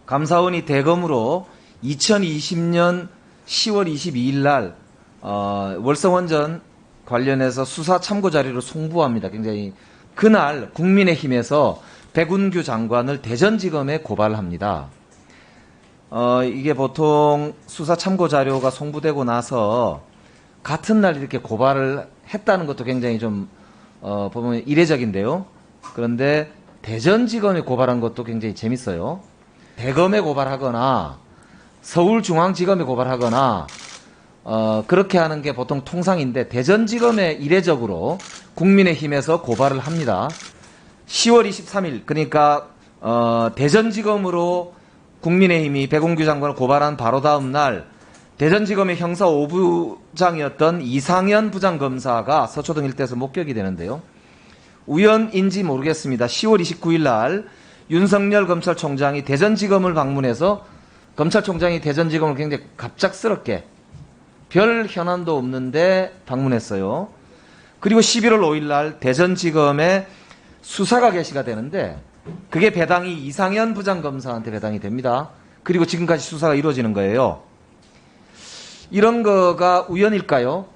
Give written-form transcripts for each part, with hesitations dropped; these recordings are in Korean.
감사원이 대검으로 2020년 10월 22일 날 월성원전 관련해서 수사 참고 자료를 송부합니다. 굉장히 그날 국민의힘에서 백운규 장관을 대전지검에 고발합니다. 이게 보통 수사 참고 자료가 송부되고 나서 같은 날 이렇게 고발을 했다는 것도 굉장히 좀 보면 이례적인데요. 그런데 대전지검에 고발한 것도 굉장히 재밌어요. 대검에 고발하거나 서울중앙지검에 고발하거나 그렇게 하는 게 보통 통상인데 대전지검에 이례적으로 국민의힘에서 고발을 합니다. 10월 23일 그러니까 대전지검으로 국민의힘이 백운규 장관을 고발한 바로 다음 날 대전지검의 형사 5부장이었던 이상현 부장검사가 서초동 일대에서 목격이 되는데요. 우연인지 모르겠습니다. 10월 29일 날 윤석열 검찰총장이 대전지검을 방문해서 검찰총장이 대전지검을 굉장히 갑작스럽게 별 현안도 없는데 방문했어요. 그리고 11월 5일 날 대전지검에 수사가 개시가 되는데 그게 배당이 이상현 부장검사한테 배당이 됩니다. 그리고 지금까지 수사가 이루어지는 거예요. 이런 거가 우연일까요?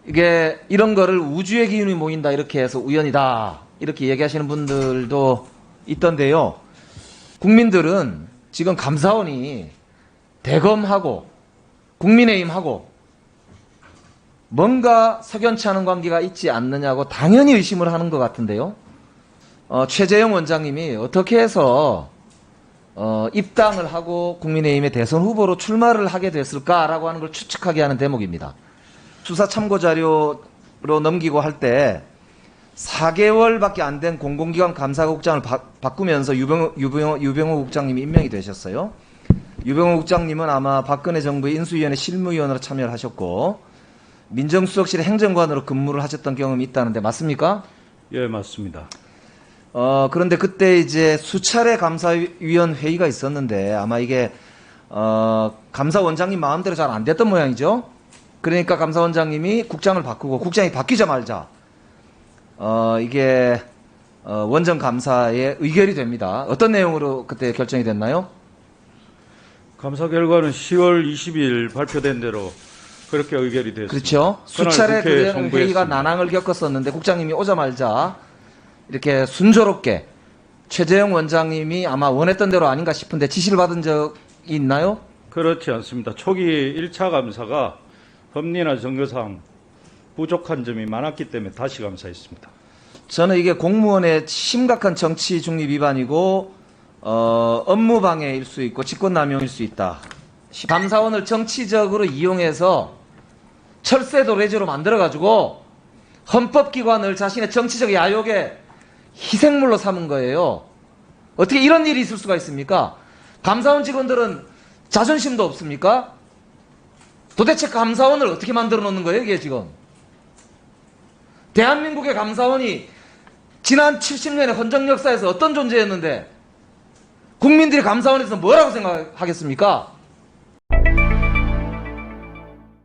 이게 이런 거를 우주의 기운이 모인다 이렇게 해서 우연이다 이렇게 얘기하시는 분들도 있던데요. 국민들은 지금 감사원이 대검하고 국민의힘하고 뭔가 석연치 않은 관계가 있지 않느냐고 당연히 의심을 하는 것 같은데요. 최재형 원장님이 어떻게 해서 입당을 하고 국민의힘의 대선 후보로 출마를 하게 됐을까라고 하는 걸 추측하게 하는 대목입니다. 수사 참고 자료로 넘기고 할 때 4개월밖에 안 된 공공기관 감사국장을 바꾸면서 유병호 국장님이 임명이 되셨어요. 유병호 국장님은 아마 박근혜 정부의 인수위원회 실무위원으로 참여를 하셨고 민정수석실의 행정관으로 근무를 하셨던 경험이 있다는데 맞습니까? 예, 맞습니다. 그런데 그때 이제 수차례 감사위원 회의가 있었는데 아마 이게 감사원장님 마음대로 잘 안 됐던 모양이죠. 그러니까 감사원장님이 국장을 바꾸고 국장이 바뀌자마자 이게 원전 감사에 의결이 됩니다. 어떤 내용으로 그때 결정이 됐나요? 감사 결과는 10월 20일 발표된 대로 그렇게 의결이 됐습니다. 그렇죠. 수차례 그 회의가 난항을 겪었었는데 국장님이 오자마자 이렇게 순조롭게 최재형 원장님이 아마 원했던 대로 아닌가 싶은데 지시를 받은 적이 있나요? 그렇지 않습니다. 초기 1차 감사가 법리나 증거상 부족한 점이 많았기 때문에 다시 감사했습니다. 저는 이게 공무원의 심각한 정치 중립 위반이고 업무 방해일 수 있고 직권남용일 수 있다. 감사원을 정치적으로 이용해서 철새도 레저로 만들어가지고 헌법기관을 자신의 정치적 야욕의 희생물로 삼은 거예요. 어떻게 이런 일이 있을 수가 있습니까? 감사원 직원들은 자존심도 없습니까? 도대체 감사원을 어떻게 만들어 놓는 거예요, 이게 지금? 대한민국의 감사원이 지난 70년의 헌정 역사에서 어떤 존재였는데 국민들이 감사원에서 뭐라고 생각하겠습니까?